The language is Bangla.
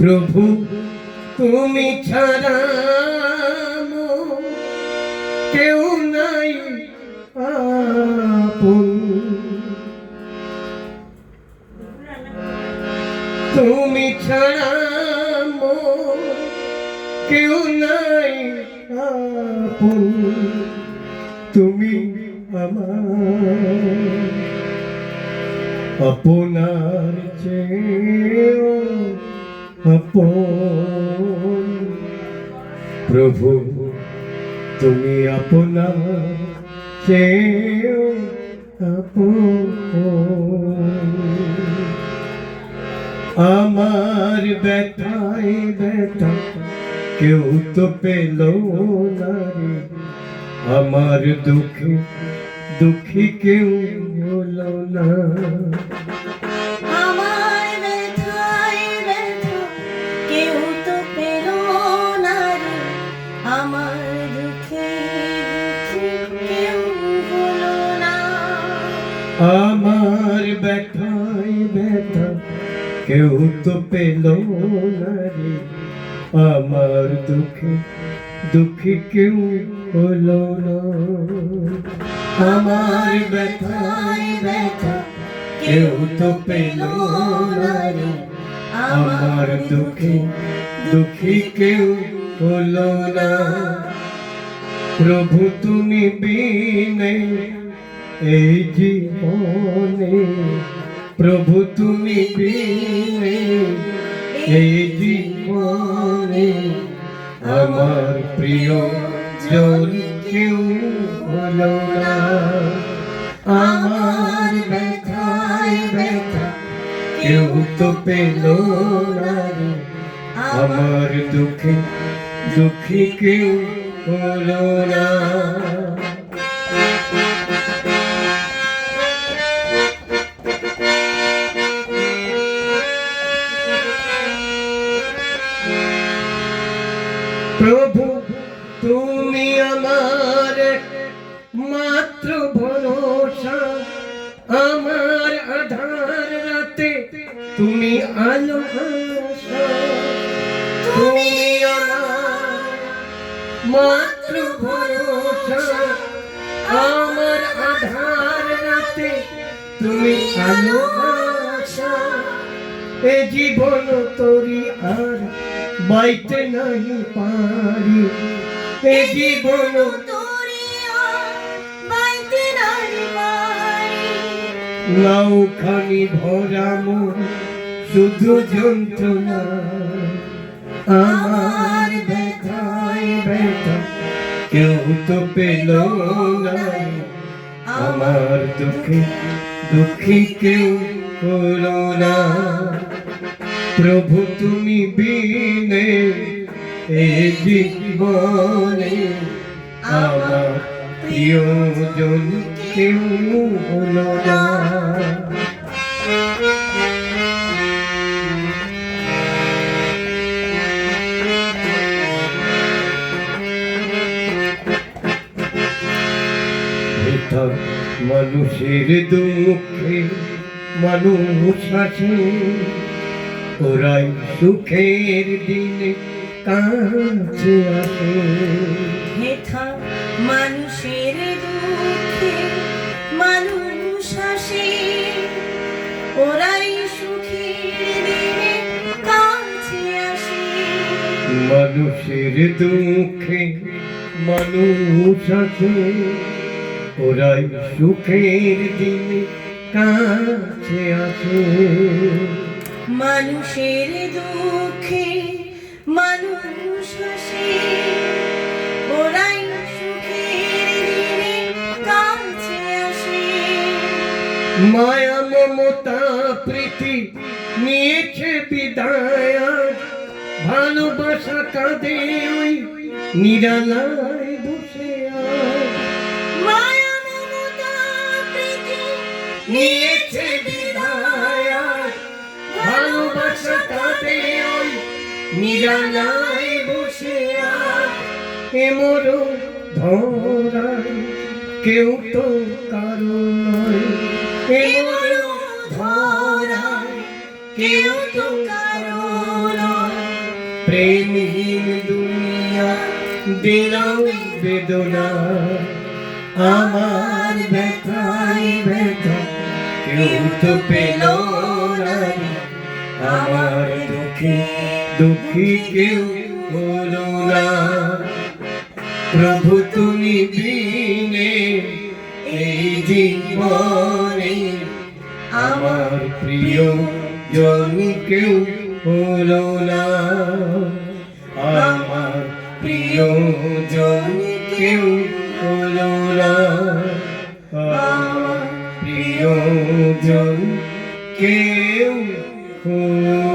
প্রভু তুমি ছাড়া কেউ নাই আপন, তুমি ছাড়া কেউ নাই আপন, তুমি আমার আপনার চেয়েও আপন। প্রভু তুমি আপনার চেয়েও আপন। আমার ব্যথায় ব্যথা কেউ তো পেল না রে, আমার দুঃখে দুঃখী কেউ হলো না। আমার ব্যথায় ব্যথা কেউ তো পেল না রে, আমার দুঃখে দুঃখী কেউ হলো না। আমার ব্যথায় ব্যথা কেউ তো পেল না রে, আমার দুঃখে দুঃখী কেউ হলো না। আমার ব্যথায় ব্যথা কেউ তো পেল না রে, আমার দুঃখে দুঃখী কেউ হলো না। প্রভু তুমি বিনে এই জীবনে, প্রভু তুমি বিনে এই জীবনে, আমার প্রিয় জন কেউ হলো না। আমার ব্যথায় ব্যথা কেউ তো পেল না রে, আমার দুঃখে দুঃখী কেউ হলো না। প্রভু তুমি আমার মাত্র ভরসা, আমার আধার রাতে তুমি আলো আশা। তুমি আমার মাত্র ভরসা, আমার আধার রাতে তুমি আলো আশা। এ জীবন তোরি আর বাইতে নাই পারি, এ জীবন তোরে আর বাইতে নাই পারি। নাওখানি ভরা মন শুধু যন্ত্রণা, আমার ব্যথায় ব্যথা কেউ তো পেল না, আমার দুঃখে দুঃখী কেউ হলো না। প্রভু তুমি বিনে এই জীবনে, আমার প্রিয়জন কেউ হলো না। মানুষের দুঃখে মানুষ আছে, ওরাই সুখের দিনে কাছে আসে। হেথা মানুষের দুঃখে মানুষ আসে, ওরাই সুখের দিনে কাছে আসে। মানুষের দুঃখে মানুষ আছে, ওরাই সুখের দিনে কাছে আসে। মানুষের দুঃখে মানুষ আসে, ওরাই সুখের দিনে কাছে আসে। মায়া মমতা প্রীতি নিয়েছে বিদায়, ভালোবাসা কাঁদে ওই নিরালায় বসে। মায়া মমতা প্রীতি নিয়েছে বিদায়, ভালোবাসা কাঁদে ওই নিরালায় বসে। এ মরণ ধরায় কেউ তো কারো নয়, এ মরণ ধরায় কেউ তো কারো নয়। প্রেমহীন দুনিয়া দিল বেদনা, আমার ব্যথায় ব্যথা কেউ তো পেল না, আমার দুঃখে দুঃখী কেউ হলো না। প্রভু তুমি বিনে এই জীবনে আমার প্রিয় জন কেউ হলো না, আমার প্রিয় জন কেউ হলো না, আমার প্রিয় জন কেউ হলো